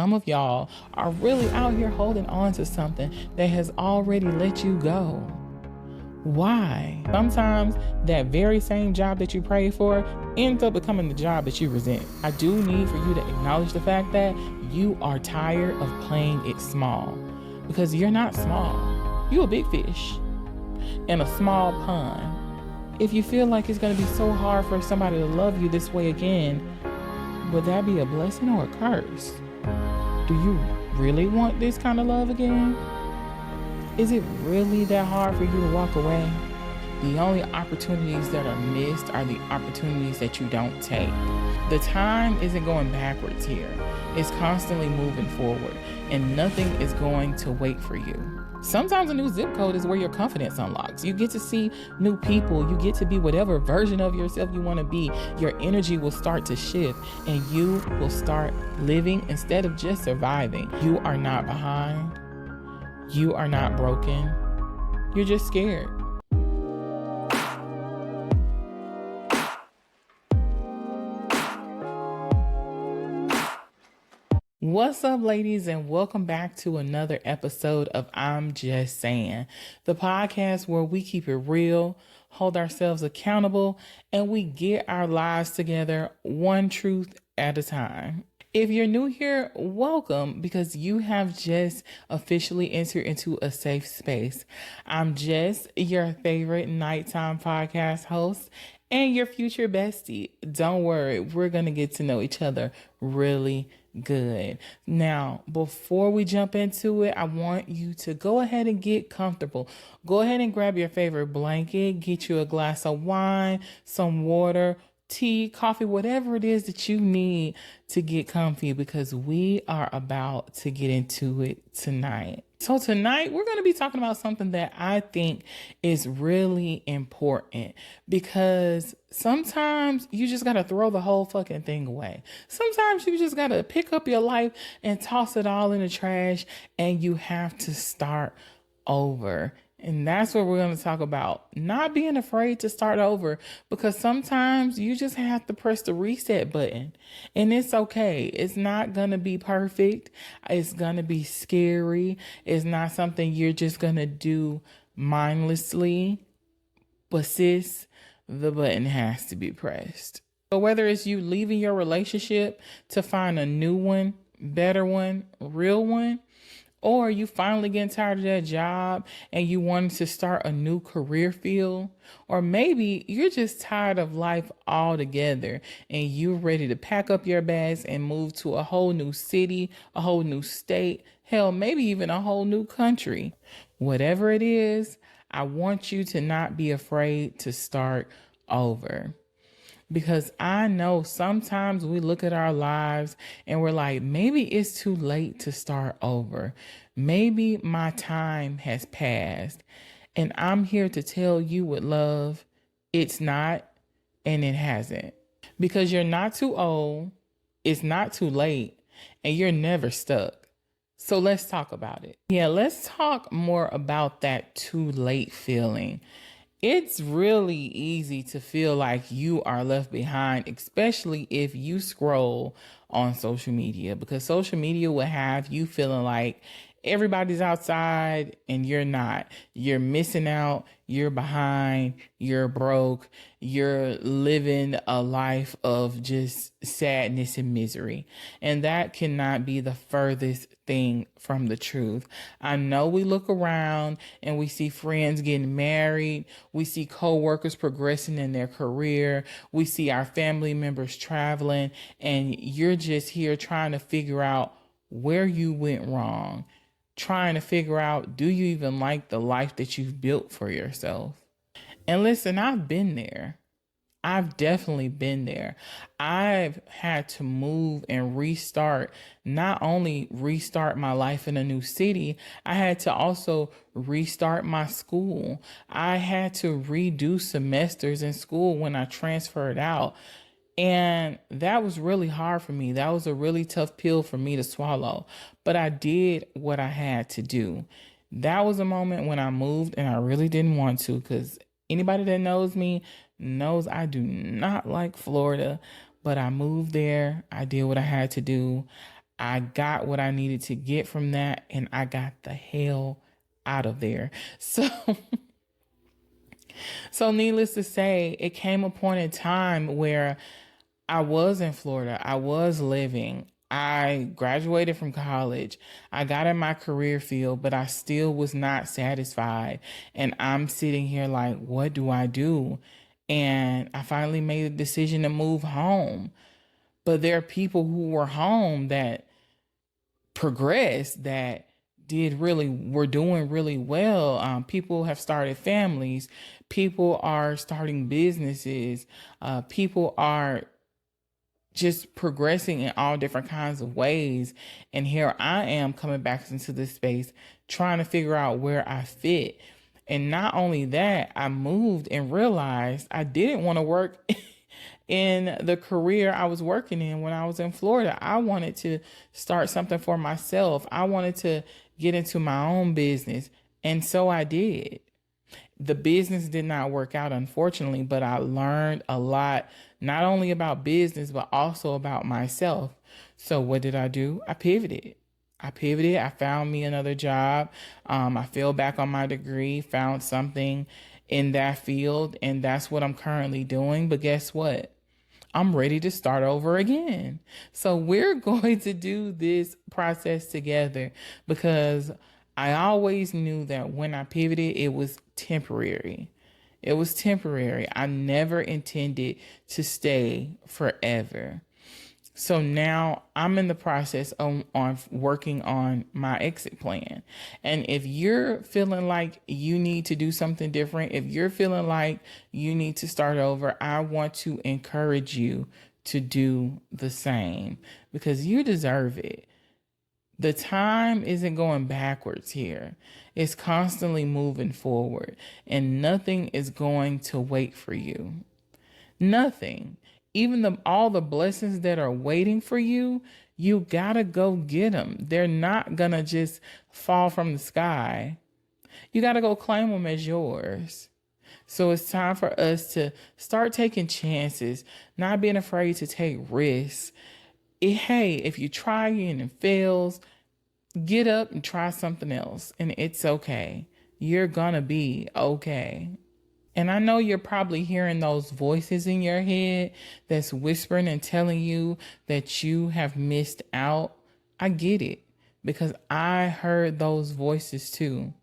Some of y'all are really out here holding on to something that has already let you go. Why? Sometimes that very same job that you prayed for ends up becoming the job that you resent. I do need for you to acknowledge the fact that you are tired of playing it small, because you're not small. You're a big fish in a small pond. If you feel like it's going to be so hard for somebody to love you this way again, would that be a blessing or a curse? Do you really want this kind of love again? Is it really that hard for you to walk away? The only opportunities that are missed are the opportunities that you don't take. The time isn't going backwards here. It's constantly moving forward, and nothing is going to wait for you. Sometimes a new zip code is where your confidence unlocks. You get to see new people. You get to be whatever version of yourself you want to be. Your energy will start to shift, and you will start living instead of just surviving. You are not behind. You are not broken. You're just scared. What's up, ladies, and welcome back to another episode of I'm Just Saying, the podcast where we keep it real, hold ourselves accountable, and we get our lives together one truth at a time. If you're new here, welcome, because you have just officially entered into a safe space. I'm Jess, your favorite nighttime podcast host and your future bestie. Don't worry, we're going to get to know each other really good. Now, before we jump into it, I want you to go ahead and get comfortable. Go ahead and grab your favorite blanket, get you a glass of wine, some water, tea, coffee, whatever it is that you need to get comfy, because we are about to get into it tonight. So tonight we're going to be talking about something that I think is really important, because sometimes you just got to throw the whole fucking thing away. Sometimes you just got to pick up your life and toss it all in the trash, and you have to start over. And that's what we're going to talk about. Not being afraid to start over, because sometimes you just have to press the reset button, and it's okay. It's not going to be perfect. It's going to be scary. It's not something you're just going to do mindlessly, but sis, the button has to be pressed. So whether it's you leaving your relationship to find a new one, better one, real one, or you finally getting tired of that job and you want to start a new career field, or maybe you're just tired of life altogether and you're ready to pack up your bags and move to a whole new city, a whole new state, hell, maybe even a whole new country. Whatever it is, I want you to not be afraid to start over. Because I know sometimes we look at our lives and we're like, maybe it's too late to start over. Maybe my time has passed. And I'm here to tell you with love, it's not, and it hasn't. Because you're not too old, it's not too late, and you're never stuck. So let's talk about it. Yeah, let's talk more about that too late feeling. It's really easy to feel like you are left behind, especially if you scroll on social media, because social media will have you feeling like everybody's outside and you're not. You're missing out. You're behind. You're broke. You're living a life of just sadness and misery. And that cannot be the furthest thing from the truth. I know we look around and we see friends getting married. We see coworkers progressing in their career. We see our family members traveling, and you're just here trying to figure out where you went wrong. Trying to figure out, do you even like the life that you've built for yourself? And listen, I've been there. I've definitely been there. I've had to move and restart, not only restart my life in a new city, I had to also restart my school. I had to redo semesters in school when I transferred out. And that was really hard for me. That was a really tough pill for me to swallow. But I did what I had to do. That was a moment when I moved and I really didn't want to, because anybody that knows me knows I do not like Florida. But I moved there. I did what I had to do. I got what I needed to get from that, and I got the hell out of there. So needless to say, it came a point in time where I was in Florida. I was living. I graduated from college. I got in my career field, but I still was not satisfied. And I'm sitting here like, what do I do? And I finally made a decision to move home. But there are people who were home that progressed, that were doing really well. People have started families. People are starting businesses. People are just progressing in all different kinds of ways. And here I am coming back into this space, trying to figure out where I fit. And not only that, I moved and realized I didn't want to work in the career I was working in when I was in Florida. I wanted to start something for myself. I wanted to get into my own business. And so I did. The business did not work out, unfortunately, but I learned a lot, not only about business, but also about myself. So what did I do? I pivoted. I found me another job. I fell back on my degree, found something in that field, and that's what I'm currently doing. But guess what? I'm ready to start over again. So we're going to do this process together, because I always knew that when I pivoted, it was temporary. It was temporary. I never intended to stay forever. So now I'm in the process on working on my exit plan. And if you're feeling like you need to do something different, if you're feeling like you need to start over, I want to encourage you to do the same, because you deserve it. The time isn't going backwards here. It's constantly moving forward, and nothing is going to wait for you. Nothing. Even all the blessings that are waiting for you, you gotta go get them. They're not gonna just fall from the sky. You gotta go claim them as yours. So it's time for us to start taking chances, not being afraid to take risks. Hey, if you try and it fails, get up and try something else, and it's okay. You're gonna be okay. And I know you're probably hearing those voices in your head that's whispering and telling you that you have missed out. I get it, because I heard those voices too.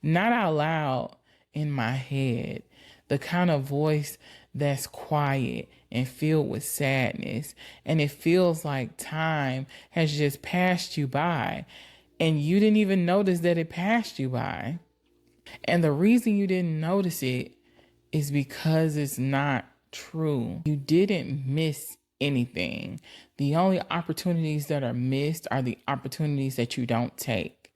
Not out loud, in my head. The kind of voice that's quiet and filled with sadness. And it feels like time has just passed you by, and you didn't even notice that it passed you by. And the reason you didn't notice it is because it's not true. You didn't miss anything. The only opportunities that are missed are the opportunities that you don't take.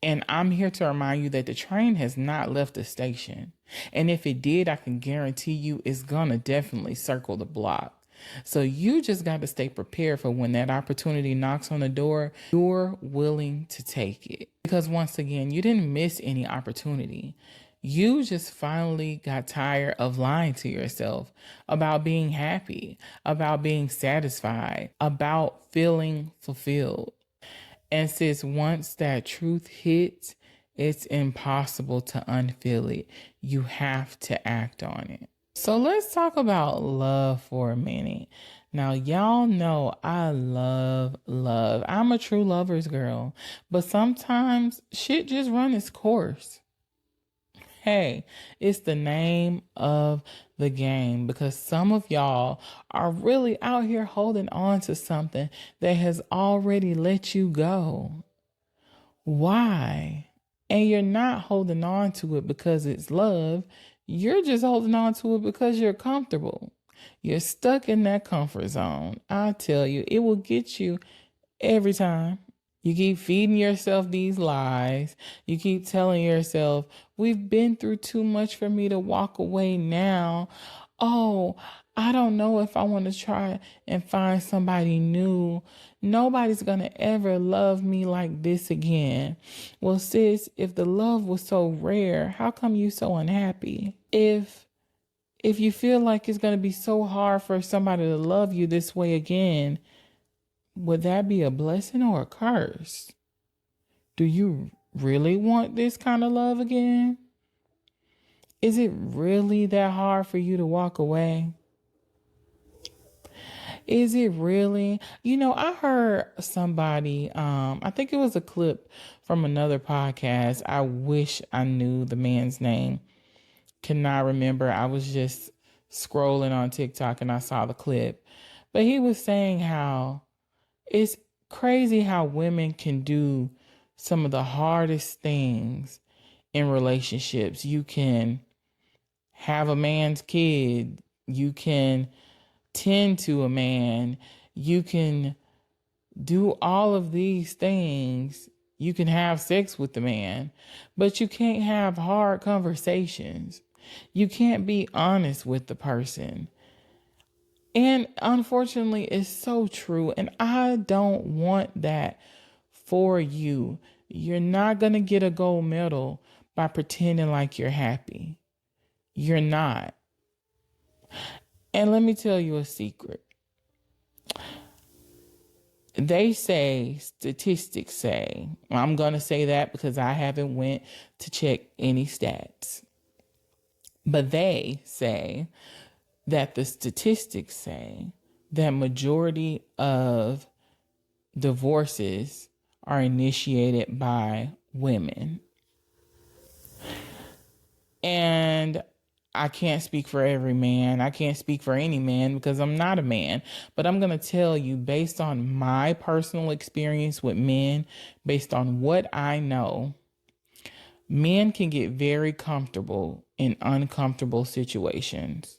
And I'm here to remind you that the train has not left the station. And if it did, I can guarantee you it's gonna definitely circle the block. So you just got to stay prepared for when that opportunity knocks on the door, you're willing to take it. Because once again, you didn't miss any opportunity. You just finally got tired of lying to yourself about being happy, about being satisfied, about feeling fulfilled. And since once that truth hits, it's impossible to unfeel it. You have to act on it. So let's talk about love for a minute. Now, y'all know I love love. I'm a true lover's girl, but sometimes shit just run its course. Hey, it's the name of the game, because some of y'all are really out here holding on to something that has already let you go. Why? And you're not holding on to it because it's love. You're just holding on to it because you're comfortable. You're stuck in that comfort zone. I tell you, it will get you every time. You keep feeding yourself these lies. You keep telling yourself, we've been through too much for me to walk away now. Oh, I don't know if I want to try and find somebody new. Nobody's going to ever love me like this again. Well, sis, if the love was so rare, how come you so unhappy? If you feel like it's going to be so hard for somebody to love you this way again, would that be a blessing or a curse? Do you really want this kind of love again? Is it really that hard for you to walk away? Is it really? I heard somebody, I think it was a clip from another podcast. I wish I knew the man's name. Cannot remember. I was just scrolling on TikTok and I saw the clip. But he was saying how it's crazy how women can do some of the hardest things in relationships. You can have a man's kid. You can tend to a man. You can do all of these things. You can have sex with the man, but you can't have hard conversations. You can't be honest with the person. And unfortunately, it's so true. And I don't want that for you. You're not going to get a gold medal by pretending like you're happy. You're not. And let me tell you a secret. They say, statistics say, I'm going to say that because I haven't went to check any stats. But they say that the statistics say that majority of divorces are initiated by women. And I can't speak for every man. I can't speak for any man because I'm not a man. But I'm going to tell you, based on my personal experience with men, based on what I know, men can get very comfortable in uncomfortable situations.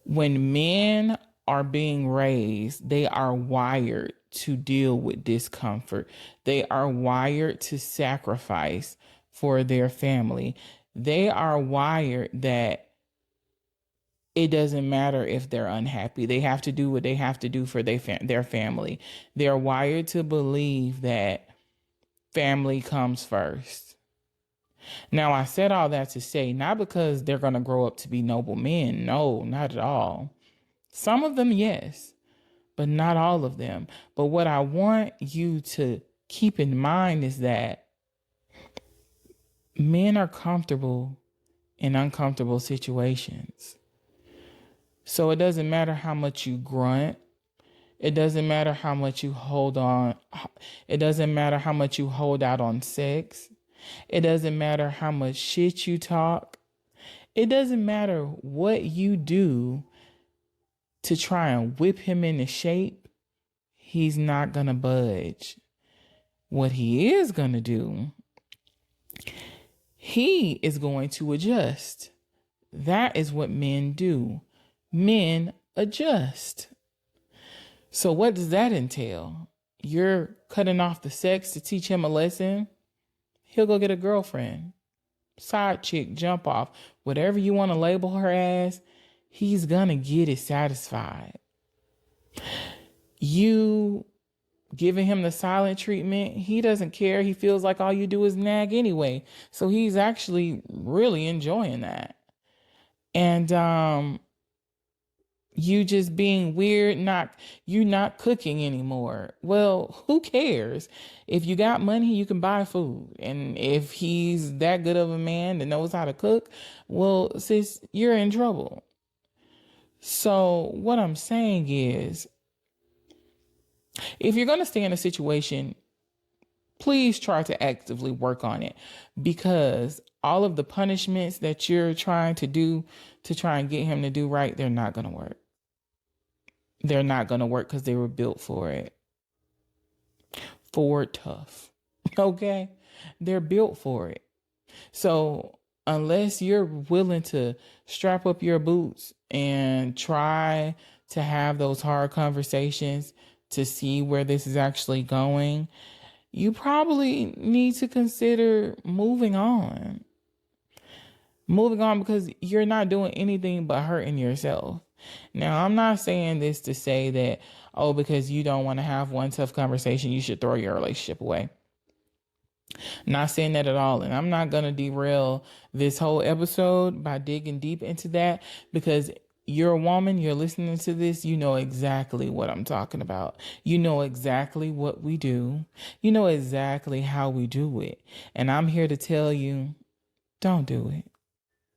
When men are being raised, they are wired to deal with discomfort. They are wired to sacrifice for their family. They are wired that it doesn't matter if they're unhappy. They have to do what they have to do for their family. They're wired to believe that family comes first. Now, I said all that to say, not because they're going to grow up to be noble men. No, not at all. Some of them, yes, but not all of them. But what I want you to keep in mind is that men are comfortable in uncomfortable situations. So it doesn't matter how much you grunt. It doesn't matter how much you hold on. It doesn't matter how much you hold out on sex. It doesn't matter how much shit you talk. It doesn't matter what you do to try and whip him into shape. He's not going to budge. What he is going to do, he is going to adjust. That is what men do. Men adjust. So what does that entail? You're cutting off the sex to teach him a lesson. He'll go get a girlfriend, side chick, jump off, whatever you want to label her as, he's going to get it satisfied. You giving him the silent treatment, he doesn't care. He feels like all you do is nag anyway. So he's actually really enjoying that. And you just being weird, you not cooking anymore. Well, who cares? If you got money, you can buy food. And if he's that good of a man that knows how to cook, well, sis, you're in trouble. So what I'm saying is, if you're going to stay in a situation, please try to actively work on it, because all of the punishments that you're trying to do to try and get him to do right, they're not going to work. They're not going to work because they were built for it. Ford tough. Okay? They're built for it. So unless you're willing to strap up your boots and try to have those hard conversations to see where this is actually going, you probably need to consider moving on. Moving on, because you're not doing anything but hurting yourself. Now, I'm not saying this to say that, because you don't want to have one tough conversation, you should throw your relationship away. Not saying that at all. And I'm not going to derail this whole episode by digging deep into that, because You're a woman, you're listening to this, you know exactly what I'm talking about. You know exactly what we do. You know exactly how we do it. And I'm here to tell you, don't do it.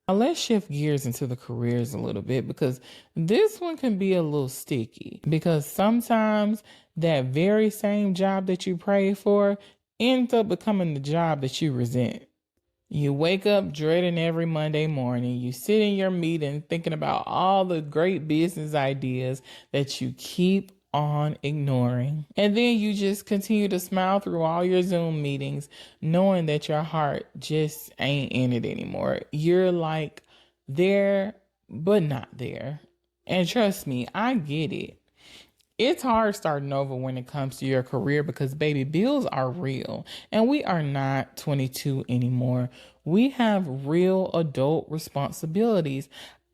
Now let's shift gears into the careers a little bit because this one can be a little sticky because sometimes that very same job that you pray for ends up becoming the job that you resent. You wake up dreading every Monday morning. You sit in your meeting thinking about all the great business ideas that you keep on ignoring. And then you just continue to smile through all your Zoom meetings, knowing that your heart just ain't in it anymore. You're like there, but not there. And trust me, I get it. It's hard starting over when it comes to your career because, baby, bills are real and we are not 22 anymore. We have real adult responsibilities.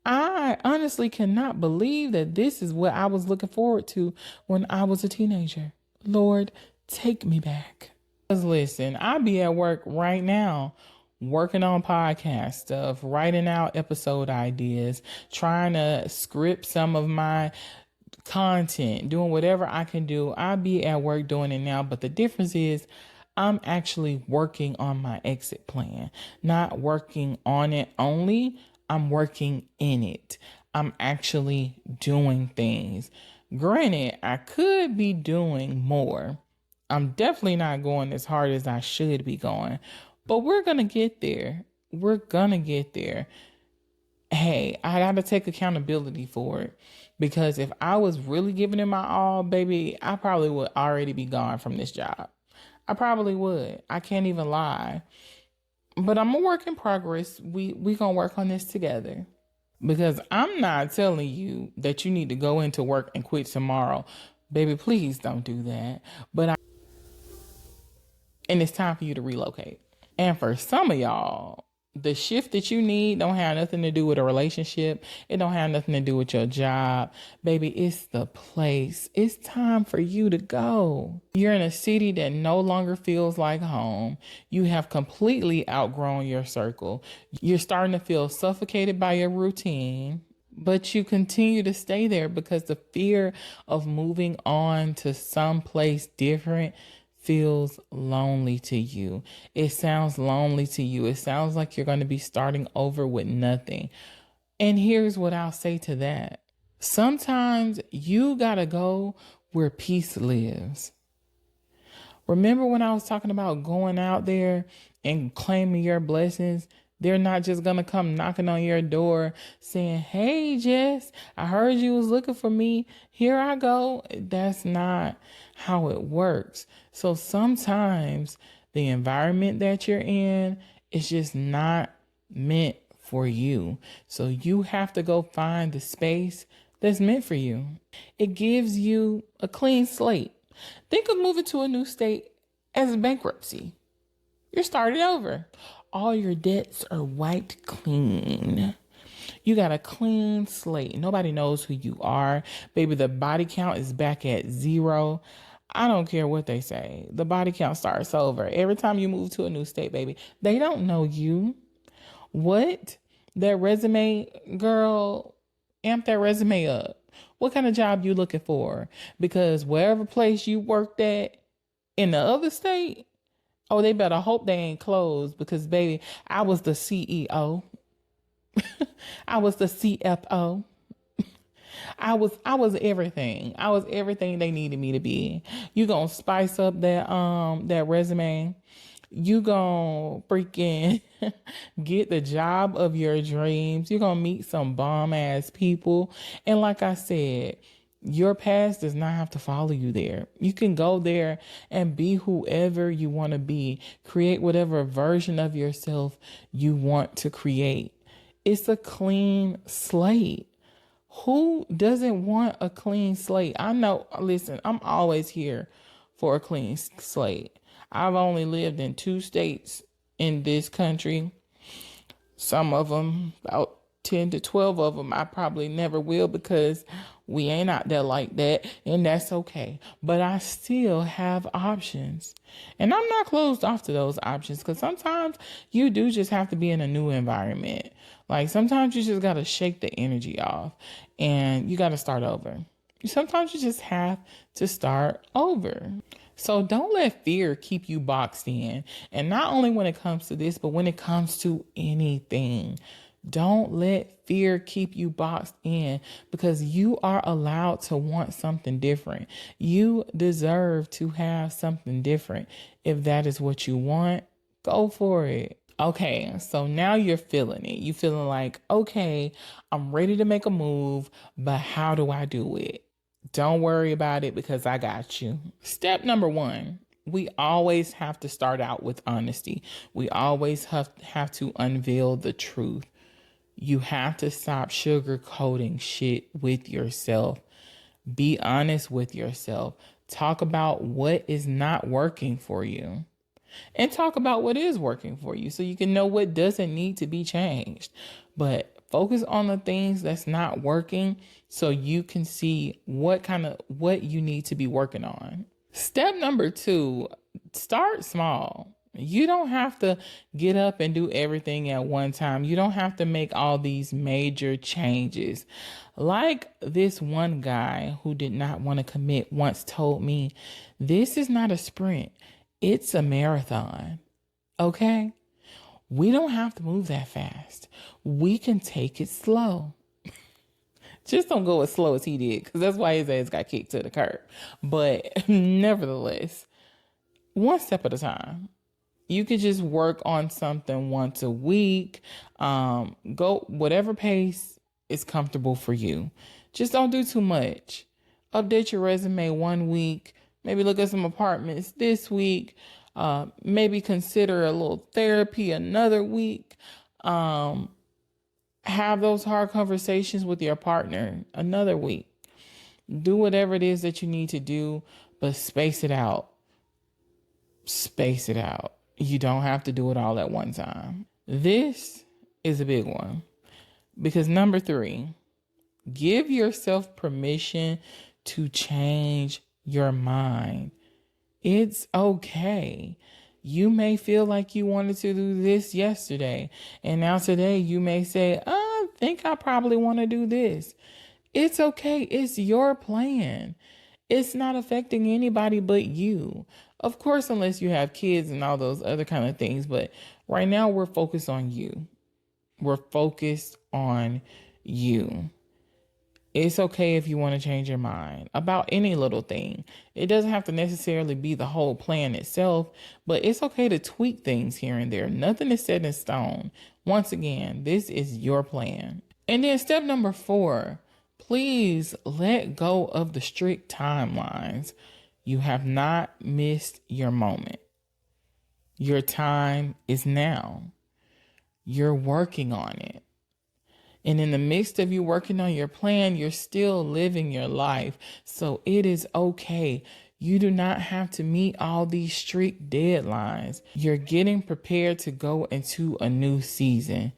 I honestly cannot believe that this is what I was looking forward to when I was a teenager. Lord, take me back. Because listen, I be at work right now working on podcast stuff, writing out episode ideas, trying to script some of my content, doing whatever I can do. I'll be at work doing it now, but the difference is I'm actually working on my exit plan, not working on it only. I'm working in it. I'm actually doing things. Granted, I could be doing more. I'm definitely not going as hard as I should be going, but we're going to get there. We're going to get there. Hey, I got to take accountability for it. Because if I was really giving it my all, baby, I probably would already be gone from this job. I probably would. I can't even lie. But I'm a work in progress. We gonna work on this together. Because I'm not telling you that you need to go into work and quit tomorrow. Baby, please don't do that. And it's time for you to relocate. And for some of y'all, the shift that you need don't have nothing to do with a relationship. It don't have nothing to do with your job. Baby, it's the place. It's time for you to go. You're in a city that no longer feels like home. You have completely outgrown your circle. You're starting to feel suffocated by your routine. But you continue to stay there because the fear of moving on to someplace different feels lonely to you. It sounds lonely to you. It sounds like you're going to be starting over with nothing. And here's what I'll say to that. Sometimes you got to go where peace lives. Remember when I was talking about going out there and claiming your blessings? They're not just going to come knocking on your door saying, hey, Jess, I heard you was looking for me. Here I go. That's not how it works. So sometimes the environment that you're in is just not meant for you. So you have to go find the space that's meant for you. It gives you a clean slate. Think of moving to a new state as bankruptcy. You're starting over. All your debts are wiped clean. You got a clean slate. Nobody knows who you are. Baby, the body count is back at 0. I don't care what they say. The body count starts over. Every time you move to a new state, baby, they don't know you. What? That resume, girl, amp that resume up. What kind of job you looking for? Because wherever place you worked at in the other state, oh, they better hope they ain't closed because, baby, I was the CEO. I was the CFO. I was everything. I was everything they needed me to be. You gonna spice up that resume. You gonna freaking get the job of your dreams. You're gonna meet some bomb ass people. And like I said, your past does not have to follow you there. You can go there and be whoever you want to be. Create whatever version of yourself you want to create. It's a clean slate. Who doesn't want a clean slate? I know, listen, I'm always here for a clean slate. I've only lived in 2 states in this country. Some of them about 10 to 12 of them I probably never will, because we ain't out there like that, and that's okay. But I still have options, and I'm not closed off to those options, because sometimes you do just have to be in a new environment. Like sometimes you just got to shake the energy off and you got to start over. Sometimes you just have to start over. So don't let fear keep you boxed in. And not only when it comes to this, but when it comes to anything. Don't let fear keep you boxed in, because you are allowed to want something different. You deserve to have something different. If that is what you want, go for it. Okay, so now you're feeling it. You feeling like, okay, I'm ready to make a move, but how do I do it? Don't worry about it, because I got you. Step number 1. We always have to start out with honesty. We always have to unveil the truth. You have to stop sugarcoating shit with yourself. Be honest with yourself. Talk about what is not working for you, and talk about what is working for you, so you can know what doesn't need to be changed. But focus on the things that's not working, so you can see what you need to be working on. Step number 2, start small. You don't have to get up and do everything at one time. You don't have to make all these major changes. Like this one guy who did not want to commit once told me, this is not a sprint, it's a marathon. Okay? We don't have to move that fast. We can take it slow. Just don't go as slow as he did, because that's why his ass got kicked to the curb. But nevertheless, one step at a time. You could just work on something once a week. Go whatever pace is comfortable for you. Just don't do too much. Update your resume one week. Maybe look at some apartments this week. Maybe consider a little therapy another week. Have those hard conversations with your partner another week. Do whatever it is that you need to do, but space it out. Space it out. You don't have to do it all at one time. This is a big one, because number 3, give yourself permission to change your mind. It's okay. You may feel like you wanted to do this yesterday, and now today you may say, I think I probably want to do this. It's okay. It's your plan. It's not affecting anybody but you. Of course, unless you have kids and all those other kind of things. But right now we're focused on you. We're focused on you. It's okay if you want to change your mind about any little thing. It doesn't have to necessarily be the whole plan itself, but it's okay to tweak things here and there. Nothing is set in stone. Once again, this is your plan. And then step number 4, please let go of the strict timelines. You have not missed your moment. Your time is now. You're working on it. And in the midst of you working on your plan, you're still living your life. So it is okay. You do not have to meet all these strict deadlines. You're getting prepared to go into a new season.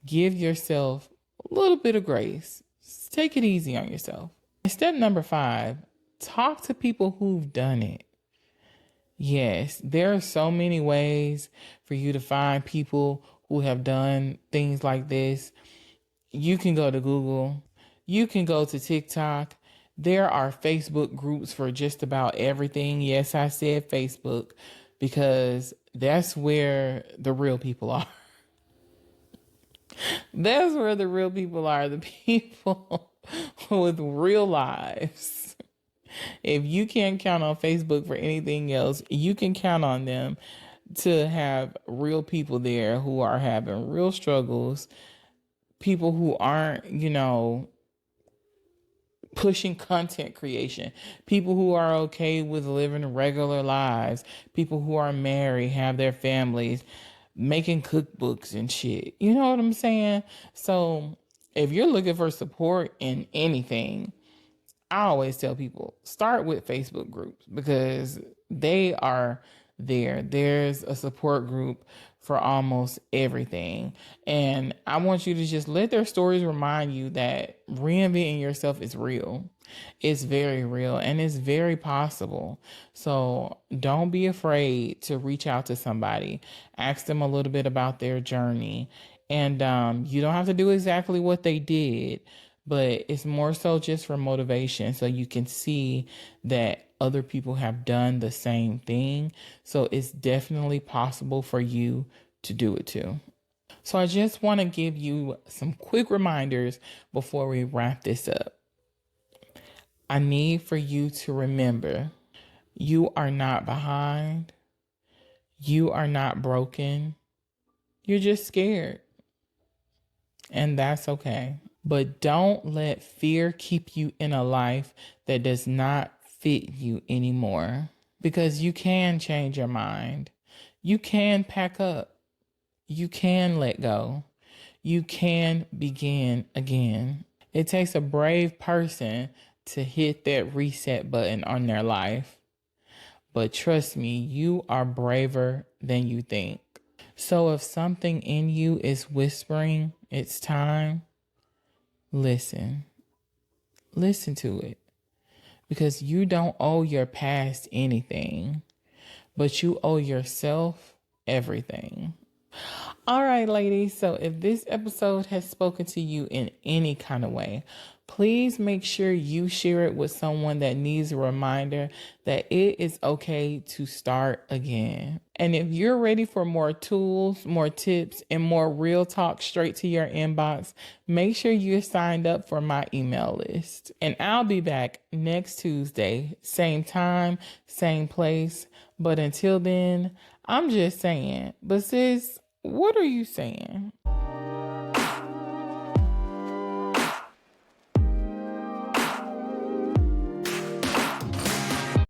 Give yourself a little bit of grace. Take it easy on yourself. And step number 5, talk to people who've done it. Yes, there are so many ways for you to find people who have done things like this. You can go to Google. You can go to TikTok. There are Facebook groups for just about everything. Yes, I said Facebook, because that's where the real people are. That's where the real people are, the people with real lives. If you can't count on Facebook for anything else, you can count on them to have real people there who are having real struggles. People who aren't, pushing content creation. People who are okay with living regular lives. People who are married, have their families, making cookbooks and shit. You know what I'm saying? So if you're looking for support in anything, I always tell people, start with Facebook groups, because they are there. There's a support group for almost everything. And I want you to just let their stories remind you that reinventing yourself is real. It's very real and it's very possible. So don't be afraid to reach out to somebody, ask them a little bit about their journey. And you don't have to do exactly what they did, but it's more so just for motivation so you can see that other people have done the same thing. So it's definitely possible for you to do it too. So I just want to give you some quick reminders before we wrap this up. I need for you to remember you are not behind. You are not broken. You're just scared. And that's okay. But don't let fear keep you in a life that does not fit you anymore. Because you can change your mind. You can pack up. You can let go. You can begin again. It takes a brave person to hit that reset button on their life. But trust me, you are braver than you think. So if something in you is whispering, it's time, listen. Listen to it. Because you don't owe your past anything, but you owe yourself everything. All right, ladies. So if this episode has spoken to you in any kind of way, please make sure you share it with someone that needs a reminder that it is okay to start again. And if you're ready for more tools, more tips, and more real talk straight to your inbox, make sure you're signed up for my email list. And I'll be back next Tuesday, same time, same place. But until then, I'm just saying, but sis, what are you saying?